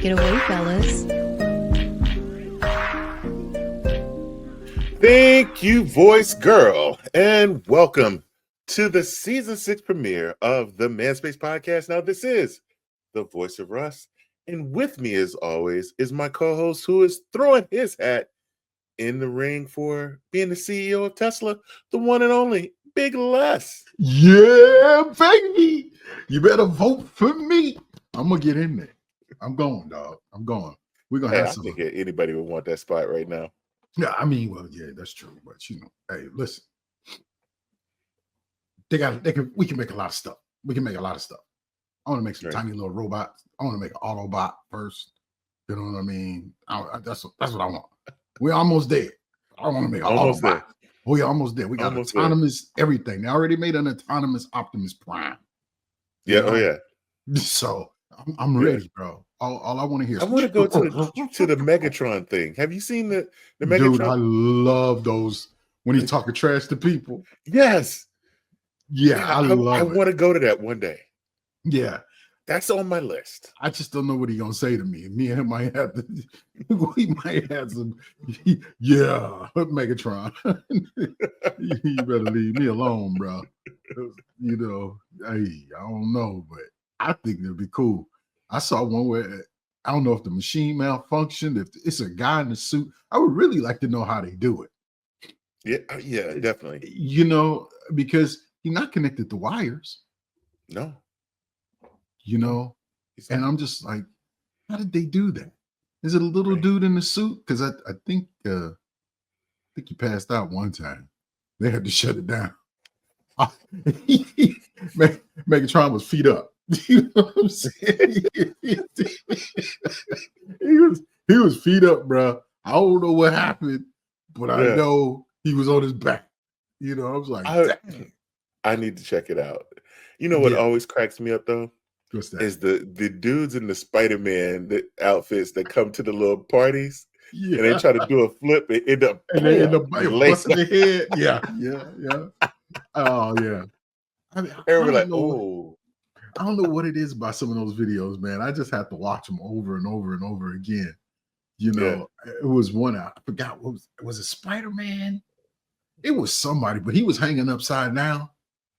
Take it away, fellas. Thank you, voice girl, and welcome to the season 6 premiere of the Manspace podcast. Now, this is the voice of Russ, and with me, as always, is my co-host who is throwing his hat in the ring for being the CEO of Tesla, the one and only Big Les. Yeah, baby. You better vote for me. I'm gonna get in there. I'm going, dog. I'm going. We're gonna have some. I think anybody would want that spot right now. Yeah, I mean, well, yeah, that's true. But hey, listen. We can make a lot of stuff. We can make a lot of stuff. I want to make some tiny little robots. I want to make an Autobot first. You know what I mean? That's what I want. We're almost there. I want to make an Autobot. There. We're almost there. We got almost autonomous everything. They already made an autonomous Optimus Prime. Yeah. Oh yeah. So I'm ready, bro. All I want to hear is I want to go to the Megatron thing. Have you seen the Megatron? Dude, I love those when he's talking trash to people. Yes. Yeah, I love it. I want to go to that one day. Yeah. That's on my list. I just don't know what he's gonna say to me. Me and him might have to. We might have some. Yeah, Megatron. You better leave me alone, bro. You know, hey, I don't know, but I think it'd be cool. I saw one where I don't know if the machine malfunctioned. If it's a guy in the suit, I would really like to know how they do it. Yeah, definitely. You know, because you're not connected to wires. No. You know, and I'm just like, how did they do that? Is it a little dude in the suit? Because I think he passed out one time. They had to shut it down. Megatron was feet up. You know what I'm saying? he was feet up, bro. I don't know what happened, but I know he was on his back. You know, I was like, dang. I need to check it out. You know what always cracks me up though? What's that? Is the dudes in the Spider-Man outfits that come to the little parties and they try to do a flip and end up busting their head. Yeah. Oh yeah. I mean, I don't know what it is about some of those videos, man. I just have to watch them over and over and over again. You know, it was one I forgot what was it Spider-Man? It was somebody, but he was hanging upside down.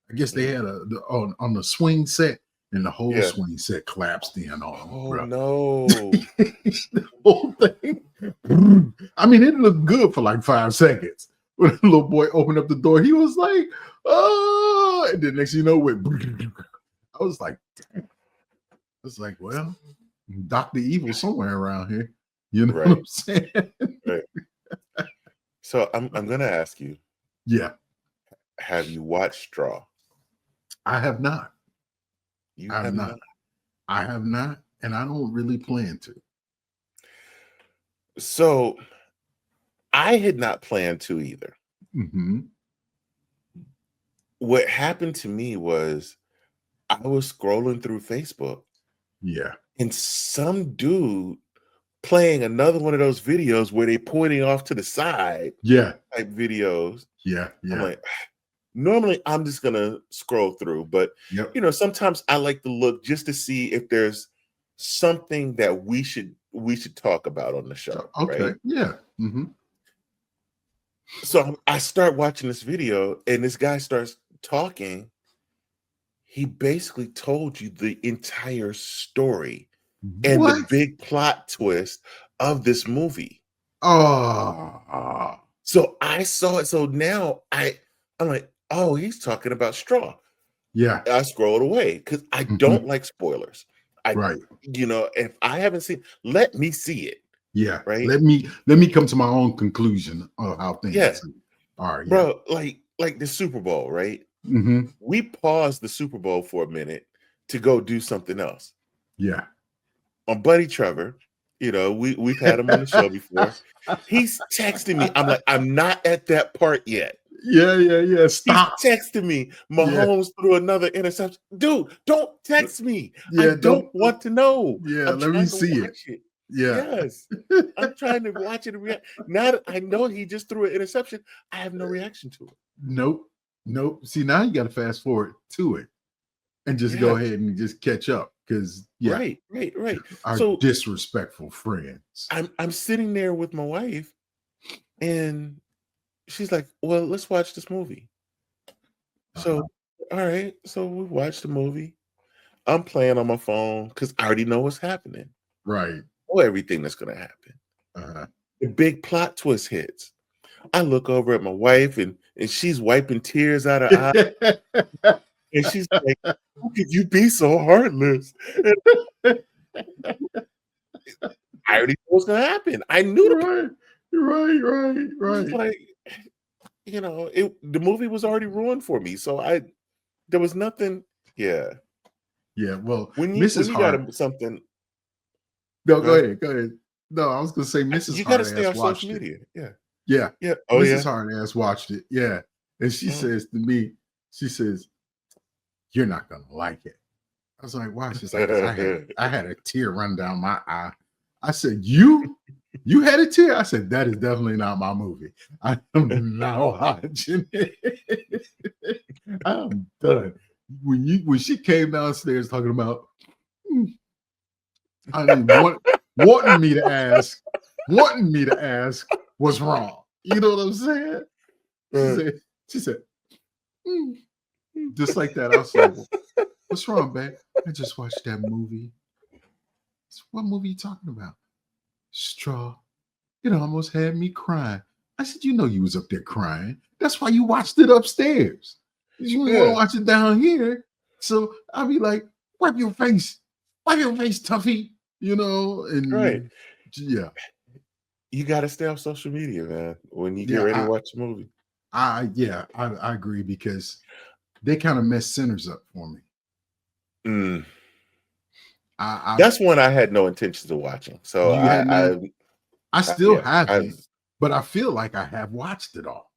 I guess they had on the swing set. And the whole swing set collapsed in on him. Oh, bro. No. The whole thing. I mean, it looked good for like 5 seconds. When the little boy opened up the door, he was like, oh, and then next thing you know, I was like, well, Dr. Evil somewhere around here. You know what I'm saying? Right. So I'm going to ask you. Yeah. Have you watched Straw? I have not. I have not, and I don't really plan to. So I had not planned to either. Mm-hmm. What happened to me was I was scrolling through Facebook. Yeah. And some dude playing another one of those videos where they pointing off to the side. Yeah. Type videos. Yeah. I'm like, normally I'm just gonna scroll through, but you know, sometimes I like to look just to see if there's something that we should talk about on the show. Okay. Right? Yeah. Mm-hmm. So I start watching this video, and this guy starts talking. He basically told you the entire story and the big plot twist of this movie. Oh. So I saw it. So now I'm like, oh, he's talking about Straw. Yeah. I scrolled away because I don't like spoilers. You know, if I haven't seen, let me see it. Yeah. Right. Let me come to my own conclusion of how things are. All right. Bro, like the Super Bowl, right? Mm-hmm. We paused the Super Bowl for a minute to go do something else. Yeah. On Buddy Trevor, you know, we've had him on the show before. He's texting me. I'm like, I'm not at that part yet. Yeah. Stop. He's texting me. Mahomes threw another interception. Dude, don't text me. I don't want to know. Yeah, let me see it. Yeah. Yes. I'm trying to watch it and react. Now that I know he just threw an interception, I have no reaction to it. Nope. See, now you got to fast forward to it and just go ahead and just catch up. because right. our So disrespectful friends. I'm sitting there with my wife, and she's like, "Well, let's watch this movie." So, Uh-huh. all right. So we watched the movie. I'm playing on my phone because I already know what's happening. Right. Know everything that's gonna happen. Uh-huh. The big plot twist hits. I look over at my wife, and she's wiping tears out her eyes, and she's like, "How could you be so heartless?" And I already know what's gonna happen. I knew Right. was Right. like, the movie was already ruined for me. So there was nothing. Yeah. Yeah. Well, When Mrs. you got Hart. something, No, go ahead. go ahead. No, I was gonna say Mrs. You got to Hart stay ass off social watched it. media. Yeah. Yeah. Yeah. Oh Mrs. yeah. Hart ass watched it. Yeah. And she Mhm. says to me, she says, "You're not gonna like it." I was like, "Why?" She's like, "Cause I had a tear run down my eye." I said, You had a tear?" I said, "That is definitely not my movie. I am not watching it. I'm done." When she came downstairs talking about, "Hmm," I mean, wanting me to ask what's wrong. You know what I'm saying? She Right. said, she said, "Hmm," just like that. I was like, "What's wrong, babe?" "I just watched that movie." "What movie you talking about?" "Straw. It almost had me crying." I said, "You know you was up there crying. That's why you watched it upstairs. You didn't want to Yeah. watch it down here." So I'll be like, "Wipe your face. Wipe your face, Tuffy." Right. And yeah. You got to stay off social media, man. When you get Yeah, ready to watch a movie. I agree because they kind of mess sinners up for me. Mm. I That's one I had no intentions of watching. So You had none. I still yeah, I haven't, but I feel like I have watched it all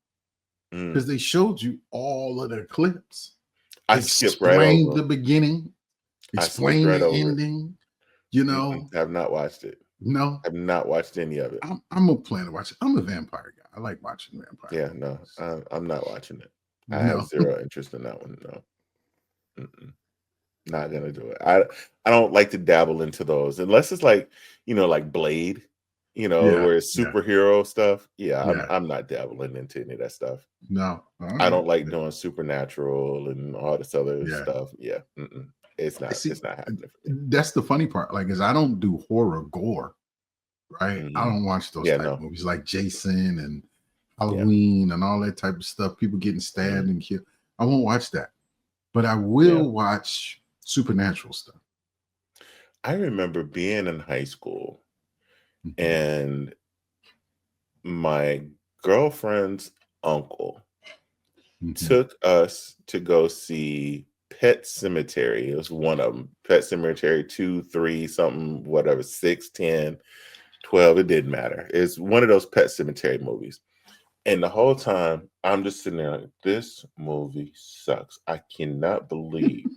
mm, because they showed you all of their clips, I skipped right explained over the 'em. beginning, I skipped explained right the over it. ending. Have not watched it. No, I've not watched any of it. I'm a plan to watch it. I'm a vampire guy. I like watching vampire Yeah, no, movies. I'm not watching it. I have No, zero interest in that one. No, mm-mm, not gonna do it. I don't like to dabble into those unless it's like like Blade, yeah, where it's yeah, superhero stuff. Yeah, yeah. I'm not dabbling into any of that stuff. No, all I right. don't like doing supernatural and all this other Yeah. stuff. Yeah, it's not. See, It's not happening for me. that's the funny part. Like, is I don't do horror gore, right? I Mhm. don't watch those Yeah, type no. of movies like Jason and Yeah. Halloween and all that type of stuff. People getting stabbed Mhm. and killed. I won't watch that, but I Yeah. will watch supernatural stuff. I remember being in high school Mhm, and my girlfriend's uncle mhm, took us to go see Pet Cemetery. It was one of them. Pet Cemetery 2, 3, something, whatever, 6, 10, 12. It didn't matter. It's one of those Pet Cemetery movies. And the whole time, I'm just sitting there like, this movie sucks. I cannot believe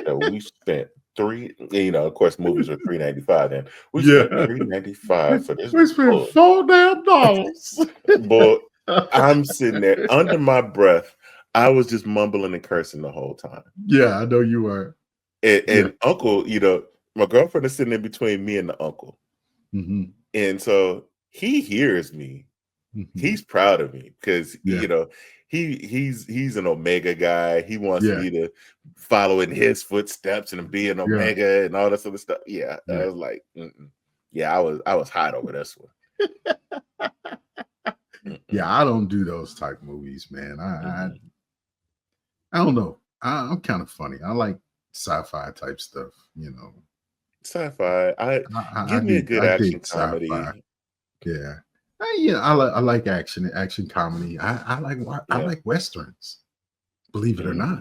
that we spent of course, movies were $3.95 then. We spent Yeah. $3.95 for this We spent bull. $4 damn dollars. Bull. I'm sitting there under my breath. I was just mumbling and cursing the whole time. Yeah, I know you are. And, Yeah. uncle, my girlfriend is sitting in between me and the uncle. Mhm, And so he hears me. mhm. He's proud of me because Yeah, he's an Omega guy. He wants yeah, me to follow in his footsteps and be an yeah, Omega and all this other stuff. Yeah, I yeah. was like, mm-mm. Yeah, I was hot over this one. Yeah, Mm-mm, I don't do those type movies, man. mm-mm. I don't know. I'm kind of funny. I like sci-fi type stuff. Sci-fi. Give me a good I action dig sci-fi. comedy. Yeah. I like action comedy. I Yeah. like westerns. Believe it or not,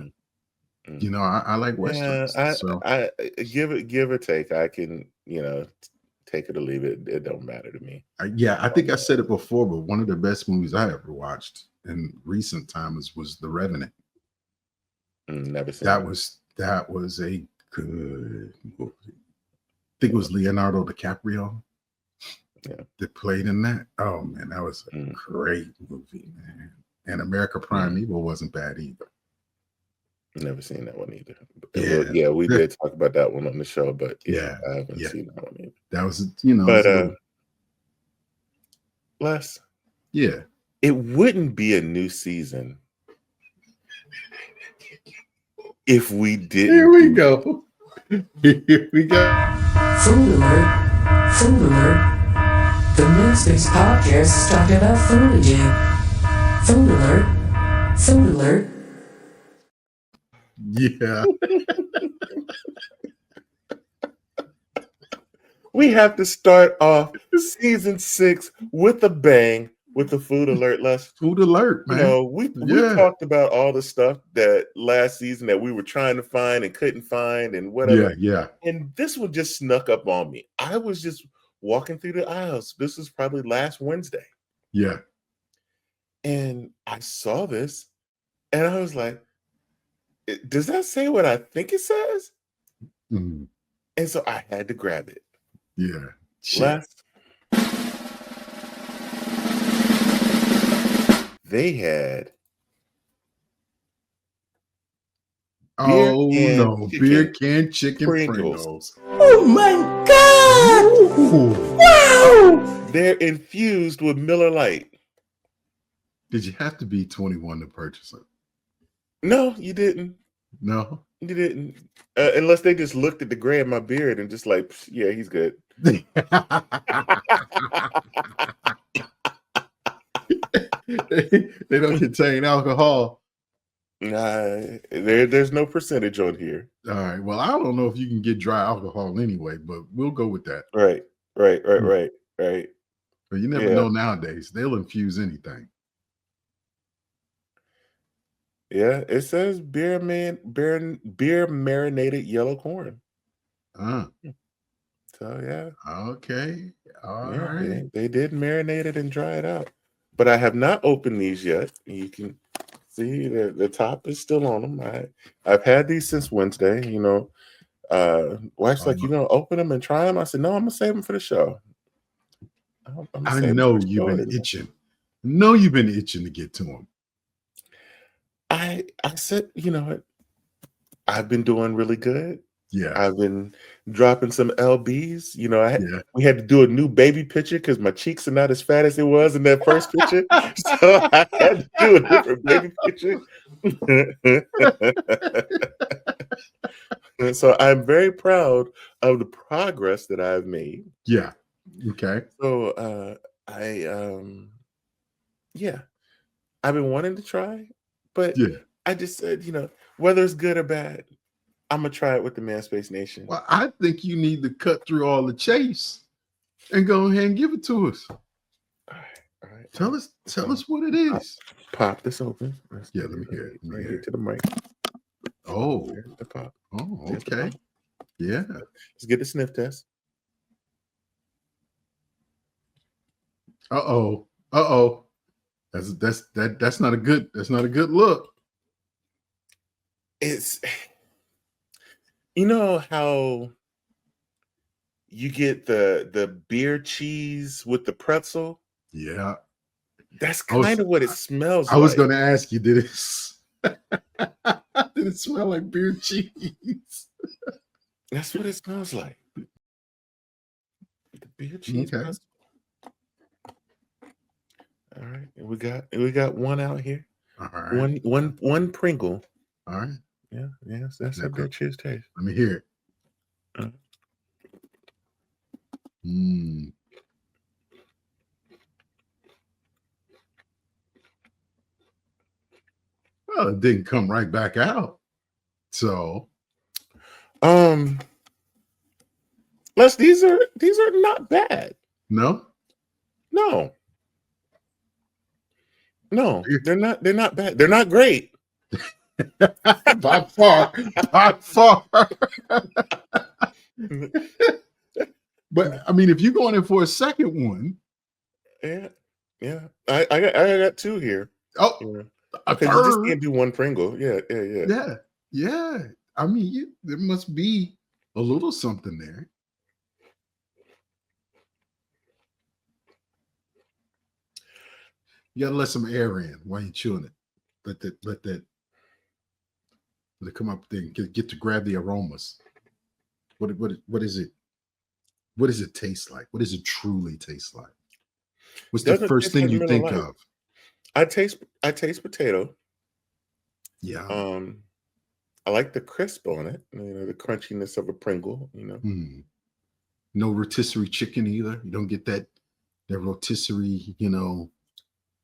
Mm, mm. I like Yeah, westerns. So give or take. I can, take it or leave it. It don't matter to me. yeah, I think I said it before, but one of the best movies I ever watched in recent times was The Revenant. Never seen That it. was a good movie. I think it was Leonardo DiCaprio Yeah. that played in that. Oh man, that was a Mm, great movie, man. And America Prime mm, Evil wasn't bad either. Never seen that one either. Yeah, We did talk about that one on the show, but yeah, I haven't yeah. seen that one either. That was, it's But a little, Les, yeah. it wouldn't be a new season if we didn't. Here we go. Here we go. Food alert. Food alert. The Manspace podcast is talking about food again. Food alert. Food alert. Yeah. We have to start off season 6 with a bang with the food alert, Les. Food alert, man. We talked about all the stuff that last season that we were trying to find and couldn't find and whatever. Yeah. And this one just snuck up on me. I was just walking through the aisles. This was probably last Wednesday. Yeah. And I saw this and I was like, does that say what I think it says? Mm. And so I had to grab it. Yeah. Last, they had beer can chicken Pringles. Oh my God! Ooh. Wow! They're infused with Miller Lite. Did you have to be 21 to purchase it? No, you didn't. No. You didn't. Unless they just looked at the gray of my beard and just like, yeah, he's good. They don't contain alcohol. Nah, there's no percentage on here. All right. Well, I don't know if you can get dry alcohol anyway, but we'll go with that. Right. But you never know nowadays. They'll infuse anything. Yeah, it says beer marinated yellow corn. So yeah. Okay. All right. They did marinate it and dry it out. But I have not opened these yet. You can see the top is still on them. I've had these since Wednesday. Wife's like, you gonna open them and try them? I said, no, I'm gonna save them for the show. I know you've been itching. You've been itching to get to them. I said, you know what? I've been doing really good. Yeah. I've been dropping some LBs. We had to do a new baby picture because my cheeks are not as fat as it was in that first picture. So I had to do a different baby picture. And so I'm very proud of the progress that I've made. Yeah. Okay. So I've been wanting to try, but I just said, whether it's good or bad, I'm gonna try it with the Manspace Nation. Well, I think you need to cut through all the chase and go ahead and give it to us. All right. Tell us what it is. Pop this open. Let me hear it. Right here to the mic. Oh, there's the pop. Oh, okay. Yeah. Let's get the sniff test. Uh-oh. That's not a good look. It's how you get the beer cheese with the pretzel? Yeah. That's kind of what it smells like. I was going to ask you, did it smell like beer cheese? That's what it smells like. The beer cheese pretzel. All right. We got one out here. All right. One Pringle. All right. Yeah, that's a beer cheese taste. Let me hear it. Well, it didn't come right back out. So Les, these are not bad. No, they're not bad. They're not great. by far. But I mean, if you're going in for a second one, yeah. I got two here. Oh, because you just can't do one Pringle. Yeah. I mean, there must be a little something there. You gotta let some air in while you're chewing it. Let that They come up there and get to grab the aromas. What is it? What does it taste like? What does it truly taste like? What's the Doesn't first taste thing like you Miller think Lite. of? I taste potato. Yeah. I like the crisp on it, the crunchiness of a Pringle, No rotisserie chicken either. You don't get that rotisserie,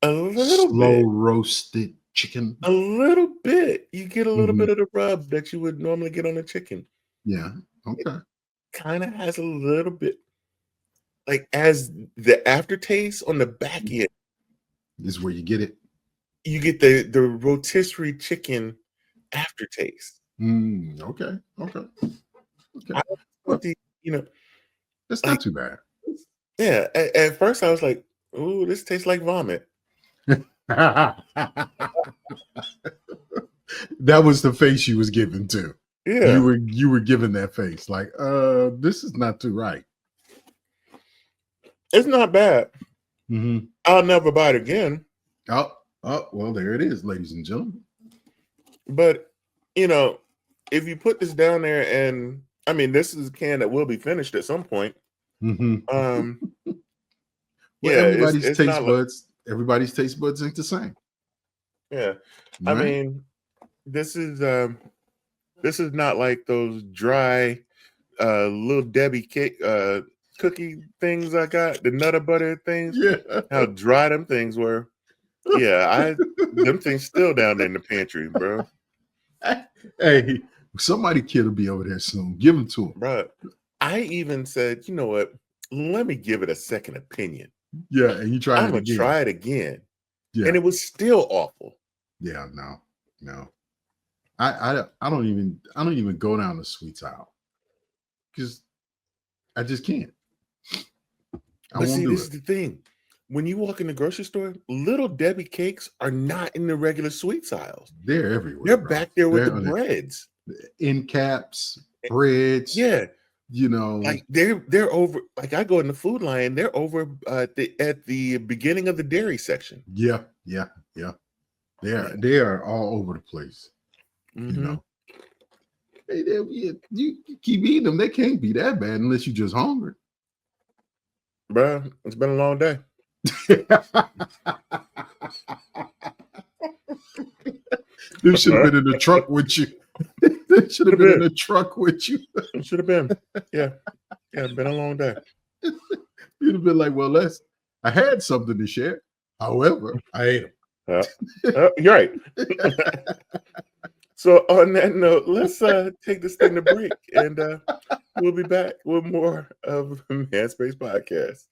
A little slow bit. roasted chicken. A little bit. You get a little bit of the rub that you would normally get on a chicken. Yeah. Okay. Kind of has a little bit, like as the aftertaste on the back end. This is where you get it. You get the rotisserie chicken aftertaste. Okay. I Well, that's not like, too bad. yeah. At first, I was like, "Ooh, this tastes like vomit." That was the face you was giving too. Yeah, You were giving that face like, this is not too right. it's not bad. I'll never buy it again. Oh, well, there it is, ladies and gentlemen. But if you put this down there, and I mean, this is a can that will be finished at some point. Well, Yeah, everybody's it's taste buds ain't the same. Yeah, Right? I mean, this is not like those dry little Debbie cake cookie things I got, the Nutter Butter things. Yeah. How dry them things were. Yeah, them things still down there in the pantry, bro. Hey, somebody kid will be over there soon. Give them to him. Bro, I even said, you know what? Let me give it a second opinion. Yeah, and you try it again. I'm gonna try it again. Yeah. And it was still awful. Yeah, no. I don't even go down the sweets aisle because I just can't. But see, this is the thing. When you walk in the grocery store, Little Debbie cakes are not in the regular sweets aisles. They're everywhere. They're back there with the breads, end caps, breads. Yeah, like they're over. Like I go in the Food Lion, they're over at the beginning of the dairy section. Yeah. They are all over the place. Mm-hmm. You keep eating them, they can't be that bad unless you're just hungry. Bro, it's been a long day. They should have been in the truck with you. They should have been in the truck with you. It should have been. Yeah, it's been a long day. You'd have been like, well, I had something to share. However, I ate them. You're right. So on that note, let's take this thing to break, and we'll be back with more of the Manspace Podcast.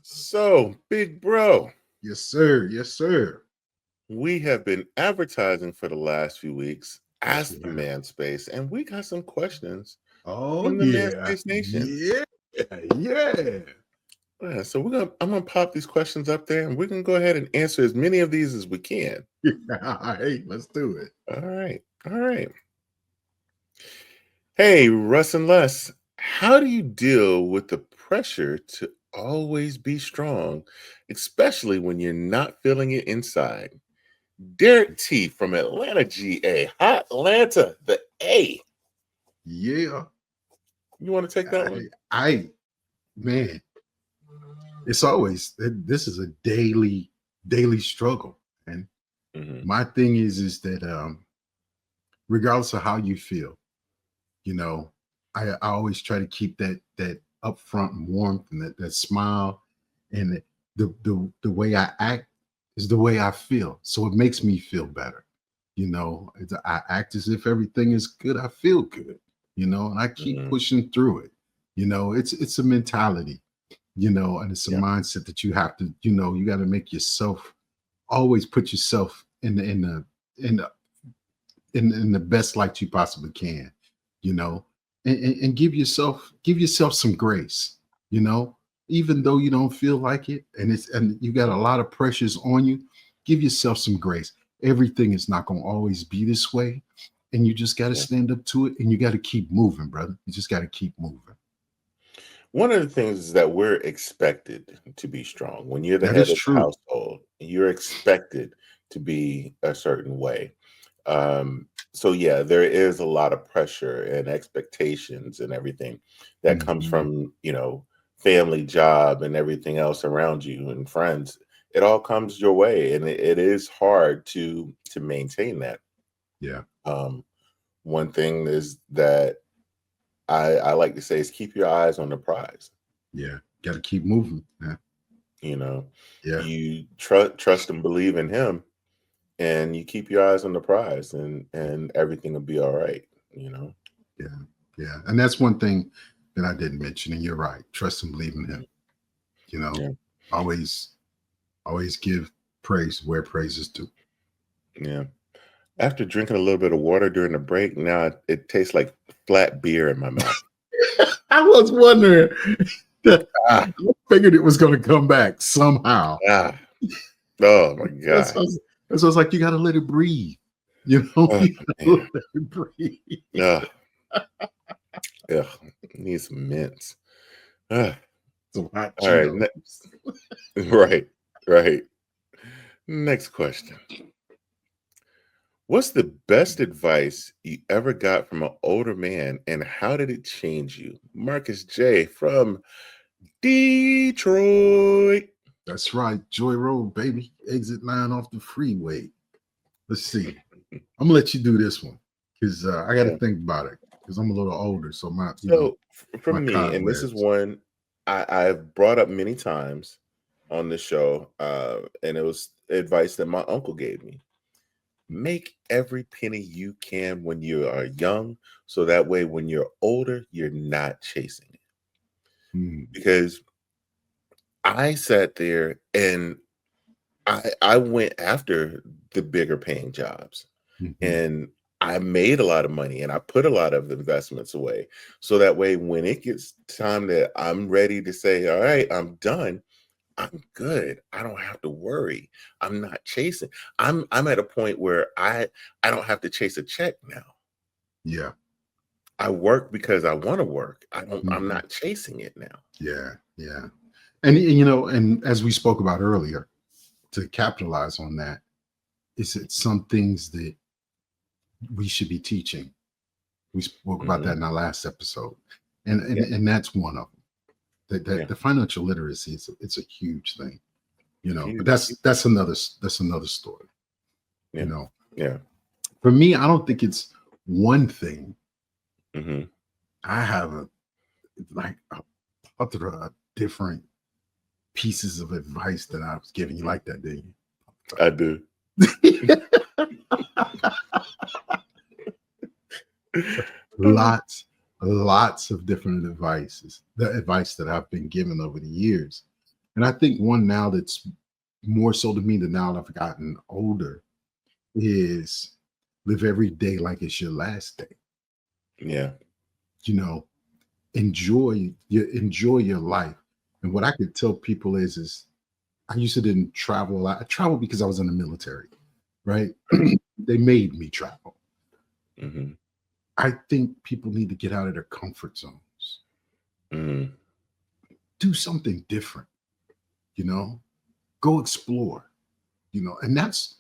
So, big bro. Yes, sir. We have been advertising for the last few weeks. Ask the Manspace, and we got some questions from the Manspace Nation. Yeah. So I'm gonna pop these questions up there, and we're gonna go ahead and answer as many of these as we can. All right, let's do it. All right. Hey, Russ and Les, how do you deal with the pressure to always be strong, especially when you're not feeling it inside? Derek T from Atlanta, GA. Hot Atlanta, the A. Yeah. You want to take that one? Man, it's always, this is a daily struggle. And my thing is that regardless of how you feel, I always try to keep that upfront warmth and that smile, and the way I act is the way I feel. So it makes me feel better. I act as if everything is good. I feel good, and I keep pushing through it. It's a mentality, and it's a mindset that you have to, you got to make yourself, always put yourself in in the best light you possibly can, you know, and give yourself some grace, you know, even though you don't feel like it, and you got a lot of pressures on you. Give yourself some grace. Everything is not going to always be this way, and you just got to stand up to it, and you got to keep moving, brother. You just got to keep moving. One of the things is that we're expected to be strong. When you're the That head is of the true. household, you're expected to be a certain way. So yeah, there is a lot of pressure and expectations and everything that comes Mhm. from, family, job, and everything else around you and friends. It all comes your way, and it is hard to maintain that. Yeah, Um, One thing is that I like to say is keep your eyes on the prize. yeah. Got to keep moving. Yeah, You know, yeah, you trust and believe in him, and you keep your eyes on the prize, and everything will be all right. You know. yeah, yeah. And that's one thing that I didn't mention. And you're right. Trust and believe in him. You know, Yeah, always, always give praise where praise is due. yeah. After drinking a little bit of water during the break, now it tastes like flat beer in my mouth. I was wondering. I Ah, figured it was going to come back somehow. ah. Oh my That's god. what that's what's like. You got to let it breathe. You know, Oh you got to man. let it breathe. Ugh. Ugh. Need some mints. Ah. Some hot All right. Cheetos. Right. Right. Next question. What's the best advice you ever got from an older man, and how did it change you? Marcus J. from Detroit. That's right. Joy Road, baby. Exit 9 off the freeway. Let's see. I'm gonna let you do this one because I got to Yeah. think about it because I'm a little older. So So my from me, cod and this is lives. one I've brought up many times on the show, and it was advice that my uncle gave me. Make every penny you can when you are young, so that way when you're older, you're not chasing it. Mm, Because I sat there and I went after the bigger paying jobs, mhm. and I made a lot of money, and I put a lot of investments away. So that way when it gets time that I'm ready to say, all right, I'm done, I'm good. I don't have to worry. I'm not chasing. I'm at a point where I don't have to chase a check now. Yeah. I work because I want to work. I'm Mhm. not chasing it now. Yeah. Yeah. And as we spoke about earlier, to capitalize on that, is it some things that we should be teaching. We spoke about that Hmm. in our last episode, and and, Yeah. and that's one of them. That Yeah. the financial literacy it's a huge thing, It's but huge. that's another story. You Yeah. know, Yeah. for me, I don't think it's one thing. Hmm. I have a plethora of different pieces of advice that I was giving you like that, didn't I do. you? Lots of different advices, the advice that I've been given over the years. And I think one now that's more so to me than now that I've gotten older is live every day like it's your last day. Yeah. You know, enjoy your life. And what I could tell people is I used to didn't travel a lot. I traveled because I was in the military, right? Right. They made me travel. Hmm. I think people need to get out of their comfort zones, Hmm. do something different, go explore, and that's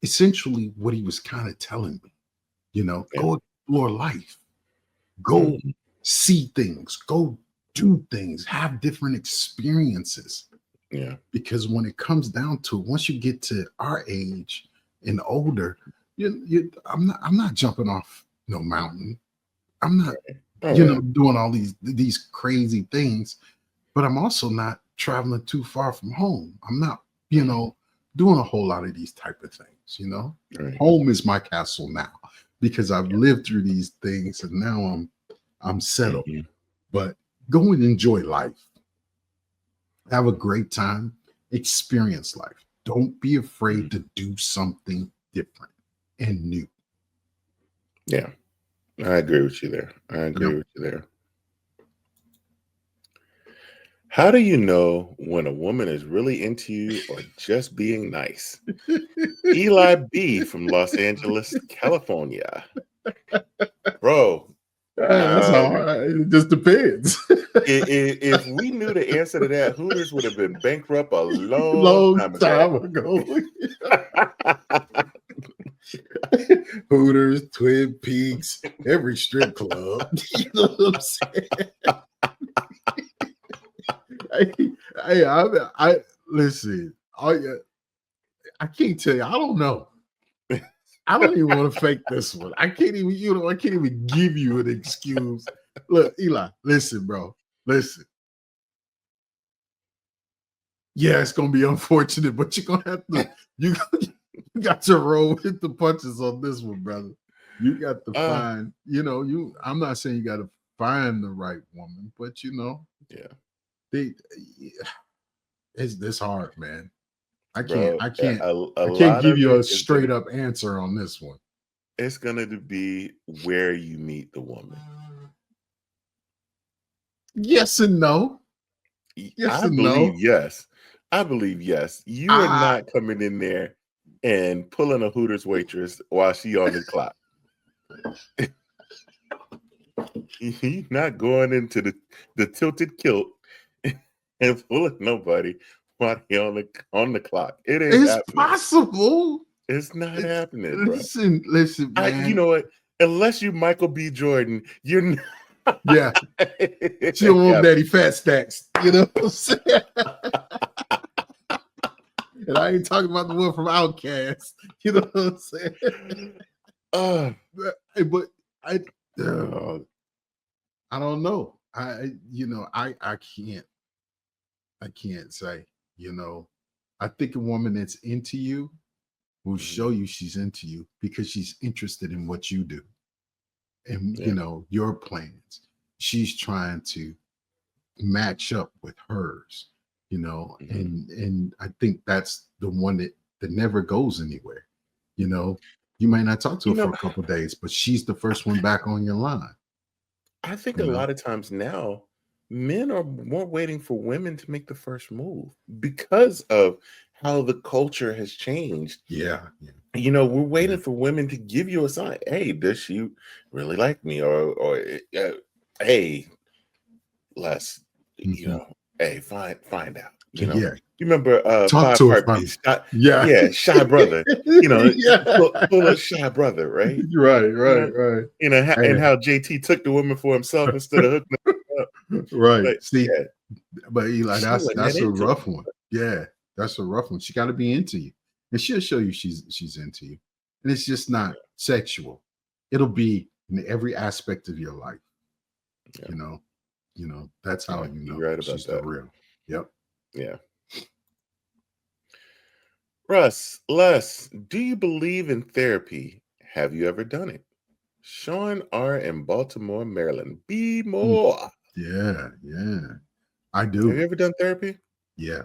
essentially what he was kind of telling me, Yeah. go explore life, go Hmm. see things, go do things, have different experiences. Yeah. Because when it comes down to it, once you get to our age and older, I'm not jumping off no mountain. I'm not, All right. doing all these crazy things, but I'm also not traveling too far from home. I'm not, doing a whole lot of these type of things. Right. Home is my castle now because I've lived through these things and now I'm settled. Hmm. But go and enjoy life. Have a great time. Experience life. Don't be afraid to do something different. and new. Yeah, I agree with you there. How do you know when a woman is really into you or just being nice? Eli B from Los Angeles, California. Bro, That's hard. It just depends. if we knew the answer to that, Hooters would have been bankrupt a long Long time time ago. Hooters, Twin Peaks, every strip club. You know what I'm saying? I listen. I can't tell you. I don't know. I don't even want to fake this one. I can't even, I can't even give you an excuse. Look, Eli, listen, bro. Listen. Yeah, it's gonna be unfortunate, but you're gonna have to, you got to roll with the punches on this one, brother. You got to find, I'm not saying you gotta find the right woman, but yeah. It's this hard, man. I Bro, can't a give you a straight up answer on this one. It's gonna be where you meet the woman. Yes and no. Yes I and believe no. yes. I believe yes. You are not coming in there and pulling a Hooters waitress while she on the clock. You're not going into the tilted kilt and pulling nobody while he on the clock. It ain't It's happening. possible. It's not happening, bro. Listen, man. You know what? Unless you Michael B. Jordan, you're not. Yeah. She don't want daddy fat stacks. You know what I'm saying? And I ain't talking about the one from Outkast. You know what I'm saying? But I don't know. I can't say, I think a woman that's into you will show you she's into you because she's interested in what you do. And your plans. She's trying to match up with hers, and I think that's the one that never goes anywhere. You might not talk to her for a couple of days, but she's the first one back on your line. I think a lot of times now men are more waiting for women to make the first move because of how the culture has changed. Yeah. We're waiting for women to give you a sign. Hey, does she really like me? Or hey, Les, hey, find out. Yeah. You remember talk Five to her. Shy Brother. Pull a Shy Brother, right? Right. And how JT took the woman for himself instead of hooking her up. Right. But, see, but Eli, that's a rough one. Yeah, that's a rough one. She got to be into you, and she'll show you she's into you, and it's just not sexual. It'll be in every aspect of your life. Yeah. That's how you're right about she's that. The real. Yep. Yeah. Russ, Les, do you believe in therapy? Have you ever done it? Sean R. in Baltimore, Maryland. Be more. Yeah. I do. Have you ever done therapy? Yeah,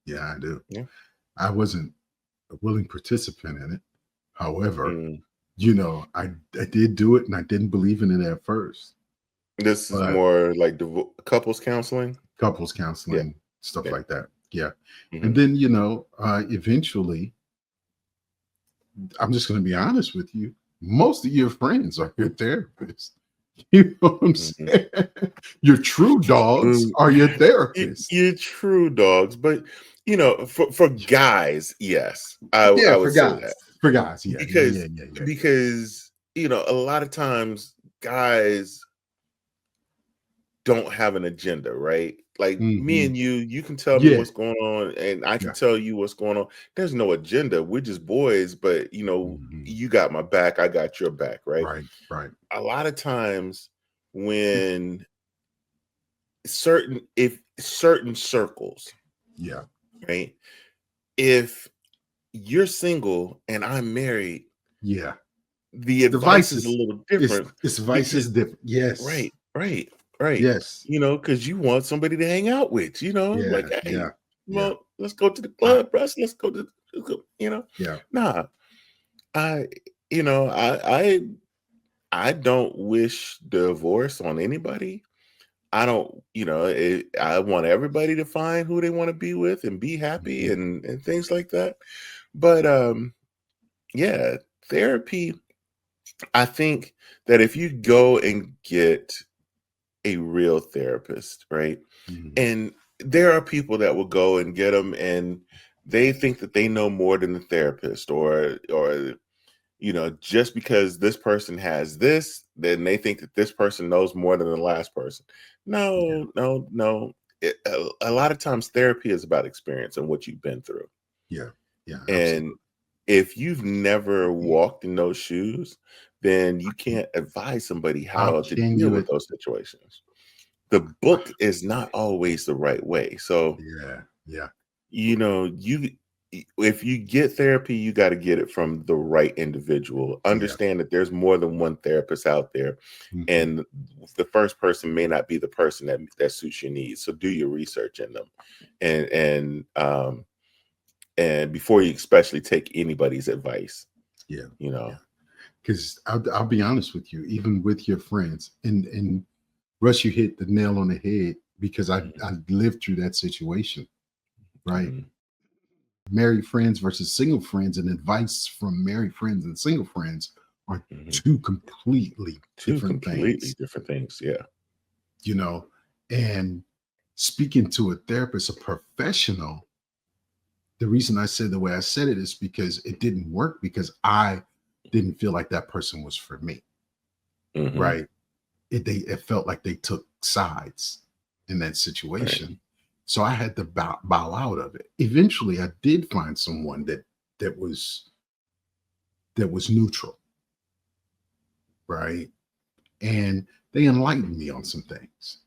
I do. Yeah. I wasn't a willing participant in it. However, I did do it, and I didn't believe in it at first. This is more like couples counseling? Couples counseling, stuff like that. Yeah. Mm-hmm. And then, eventually, I'm just going to be honest with you. Most of your friends are your therapists. You know what I'm saying? Your true dogs are your therapists. Your true dogs. But, for guys, yes. I would say that. For guys, yeah. Because, a lot of times guys don't have an agenda, right? Like me and you can tell me what's going on, and I can tell you what's going on. There's no agenda. We're just boys, but you got my back, I got your back, right? Right. A lot of times when certain circles, right? If you're single and I'm married, the advice is a little different. It's advice is different. Yes. Right. Yes. Because you want somebody to hang out with, like, hey, well, let's go to the club, Russ. Let's go to, Yeah. Nah, you know, I don't wish divorce on anybody. I don't, I want everybody to find who they want to be with and be happy Mhm. and things like that. But yeah, therapy, I think that if you go and get a real therapist, right? Mhm. And there are people that will go and get them and they think that they know more than the therapist, or just because this person has this, then they think that this person knows more than the last person. Yeah, No, no, no. A lot of times therapy is about experience and what you've been through. yeah, yeah, And absolutely. if you've never walked in those shoes, then you can't advise somebody How how to can deal you? with those situations. The book is not always the right way. So, Yeah, yeah, you if you get therapy, you got to get it from the right individual. yeah. Understand that there's more than one therapist out there, Mhm. and the first person may not be the person that suits your needs. So do your research in them, and before you especially take anybody's advice, Yeah, you yeah. know. Because I'll be honest with you, even with your friends, and Russ, you hit the nail on the head because I lived through that situation, right? Mhm. Married friends versus single friends, and advice from married friends and single friends are Mhm. two completely Two different completely things, different things. Yeah. you know. And speaking to a therapist, a professional, the reason I said the way I said it is because it didn't work because I didn't feel like that person was for me, Hmm. right? It felt like they took sides in that Right. situation. So I had to bow out of it. Eventually I did find someone that was that was neutral, right? And they enlightened me on some things,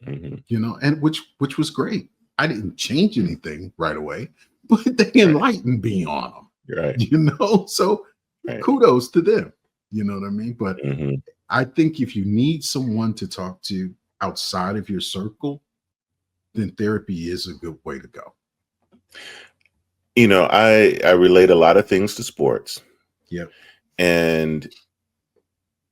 Hmm. and which was great. I didn't change anything right away, but they Right. enlightened me on them, Right. So Right. kudos to them. You know what I mean? But Hmm. I think if you need someone to talk to outside of your circle, then therapy is a good way to go. I relate a lot of things to sports, Yep. and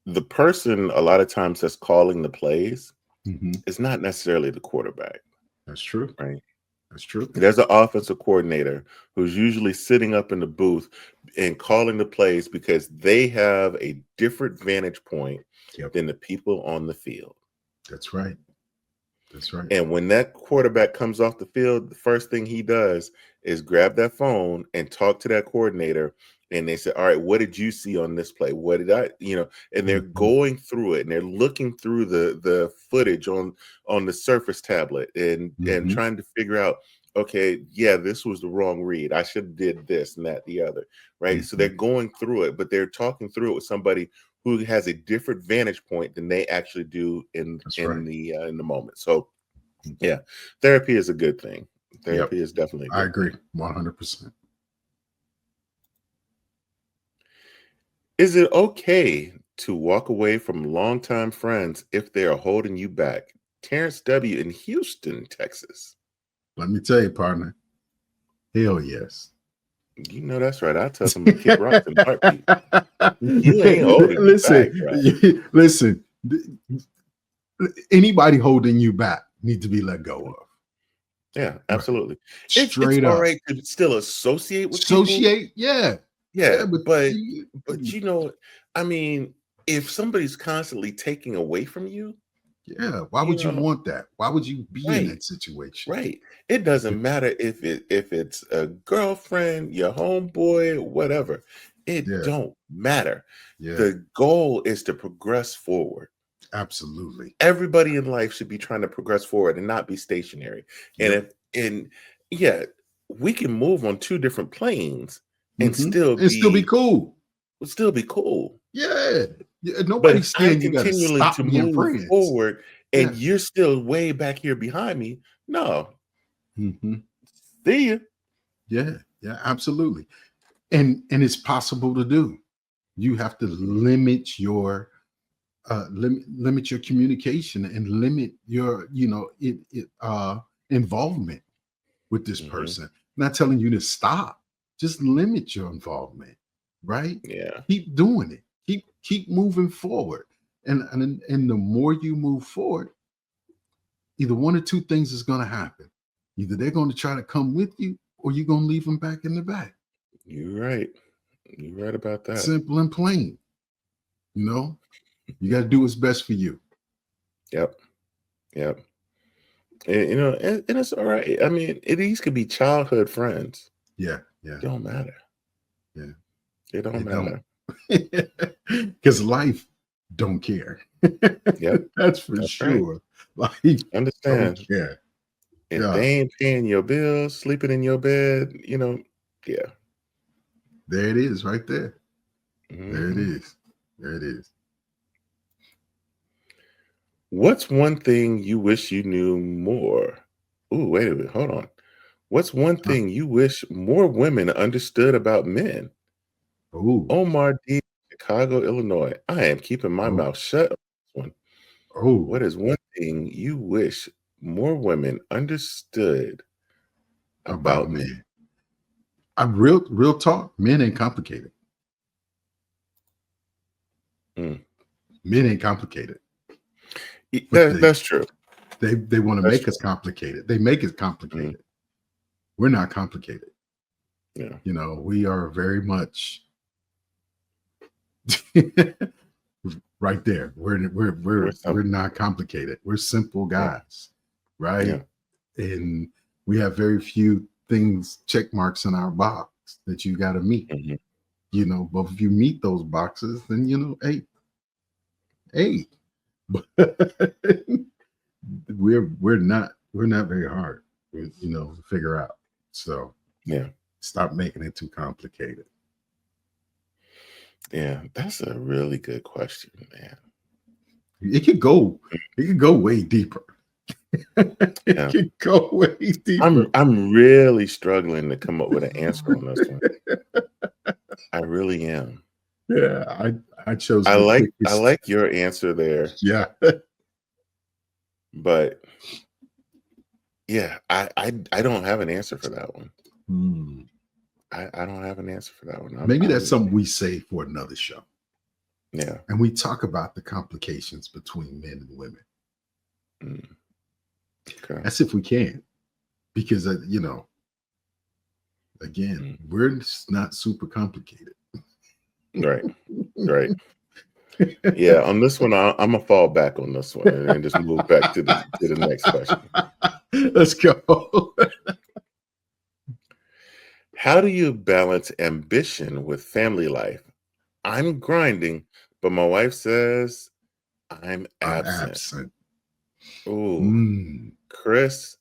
the person a lot of times that's calling the plays Mhm. is not necessarily the quarterback, That's true. right? That's true. There's an offensive coordinator who's usually sitting up in the booth and calling the plays because they have a different vantage point Yep. than the people on the field. That's right. That's right. And when that quarterback comes off the field, the first thing he does is grab that phone and talk to that coordinator. And they say, "All right, what did you see on this play? What did I, And they're Mhm. going through it and they're looking through the footage on the Surface tablet and Mhm. trying to figure out, okay, yeah, this was the wrong read. I should have did this and that, the other, right? So they're Mhm. going through it, but they're talking through it with somebody who has a different vantage point than they actually do in That's right. in the moment. So yeah, therapy is a good thing. Yep. Therapy is definitely a I good agree thing. 100%. Is it okay to walk away from longtime friends if they are holding you back? Terrence W. in Houston, Texas. Let me tell you, partner. Hell yes. You know that's right. I tell somebody to kick rocks in a heartbeat. You ain't holding me back, Listen, bro. listen. Anybody holding you back need to be let go of. Yeah, Right. absolutely. It's Straight all up. right to still associate with people. Associate, yeah. Yeah, Yeah, but I mean, if somebody's constantly taking away from you, yeah, why you would you know, want that? Why would you be in right. that situation? Right. It doesn't matter if it's a girlfriend, your homeboy, whatever. It Yeah, don't matter. yeah, The goal is to progress forward. absolutely. Everybody in life should be trying to progress forward and not be stationary. And Yep. if and yeah, we can move on two different planes and And still be cool. still be cool. Yeah. Yeah. But if Nobody's I saying you got to continually stop to being move friends. forward and Yeah. you're still way back here behind me, no. hmm See you. Yeah. Yeah. Absolutely. And it's possible to do. You have to limit your communication and limit your involvement with this Mhm. person. Not telling you to stop, just limit your involvement. right? Yeah. Keep doing it. Keep moving forward. And the more you move forward, either one or two things is going to happen. Either they're going to try to come with you, or you're going to leave them back in the back. You're right. You're right about that. Simple and plain. You got to do what's best for you. Yep. Yep. And it's all right. I mean, these could be childhood friends. Yeah. It don't matter. Yeah. It don't matter. Because life don't care. Yep. That's for sure. Right. Life Understand. don't care. If they ain't paying your bills, sleeping in your bed, yeah. There it is, right there. Mm-hmm. There it is. There it is. What's one thing you wish you knew more? Ooh, wait a minute. Hold on. What's one thing you wish more women understood about men? Ooh. Omar D, Chicago, Illinois. I am keeping my mouth shut on this one. Oh. What is one thing you wish more women understood about men? I'm real talk. Men ain't complicated. Men ain't complicated. That's true. They want to make us complicated. They make it complicated. We're not complicated. Yeah. We are very much right there. We're not complicated. We're simple guys, right? Yeah. And we have very few things, check marks in our box that you got to meet. But if you meet those boxes, then hey. But we're not very hard, to figure out. So yeah, stop making it too complicated. Yeah, that's a really good question, man. It could go way deeper. It could go way deeper. I'm really struggling to come up with an answer on this one. I really am. Yeah, I chose. I like your answer there. Yeah, but yeah, I don't have an answer for that one. I don't have an answer for that one. Maybe that's something we say for another show. Yeah, and we talk about the complications between men and women. Okay. That's if we can, because again, we're not super complicated. Right. Yeah, on this one, I'm gonna fall back on this one and just move back to the next question. Let's go. How do you balance ambition with family life? I'm grinding, but my wife says I'm absent. Ooh, Chris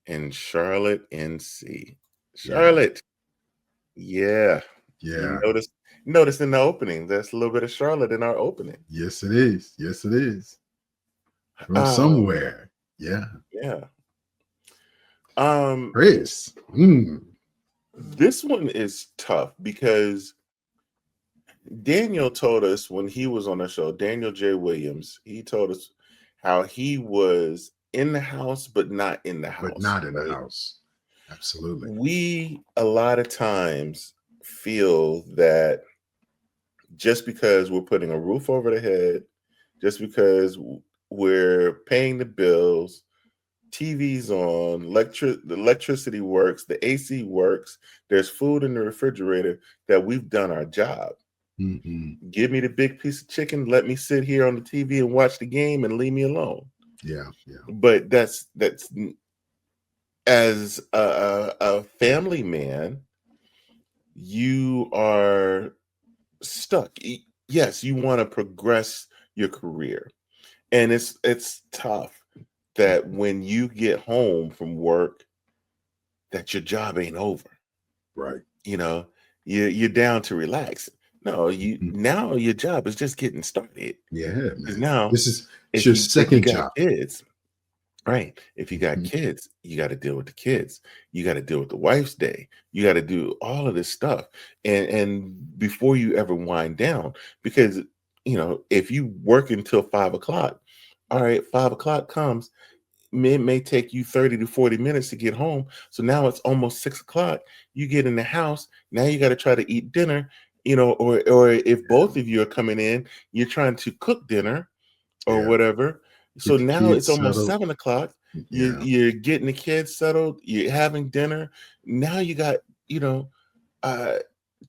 and Charlotte NC. Charlotte, yeah. Notice in the opening, there's a little bit of Charlotte in our opening. Yes, it is. From somewhere. Yeah. Chris. This one is tough because Daniel told us when he was on the show, Daniel J. Williams, he told us how he was in the house, but not in the house. But not in the house. Absolutely. We, a lot of times, feel that just because we're putting a roof over the head, just because we're paying the bills, TV's on, the electricity works, the AC works, there's food in the refrigerator, that we've done our job. Give me the big piece of chicken, let me sit here on the TV and watch the game and leave me alone. Yeah. But that's as a family man, you are stuck. Yes, you want to progress your career, and it's tough that when you get home from work, that your job ain't over. Right. You're down to relax. No, now your job is just getting started. Yeah, man. Now it's your second job. Kids, right? If you got kids, you got to deal with the kids. You got to deal with the wife's day. You got to do all of this stuff, and before you ever wind down, because if you work until 5 o'clock, all right, 5 o'clock comes. It may take you 30 to 40 minutes to get home. So now it's almost 6 o'clock. You get in the house. Now you got to try to eat dinner. or if both of you are coming in, you're trying to cook dinner or Yeah. Get whatever. So the now it's kids almost settled. 7 o'clock. Yeah. You're getting the kids settled. You're having dinner. Now you got, uh,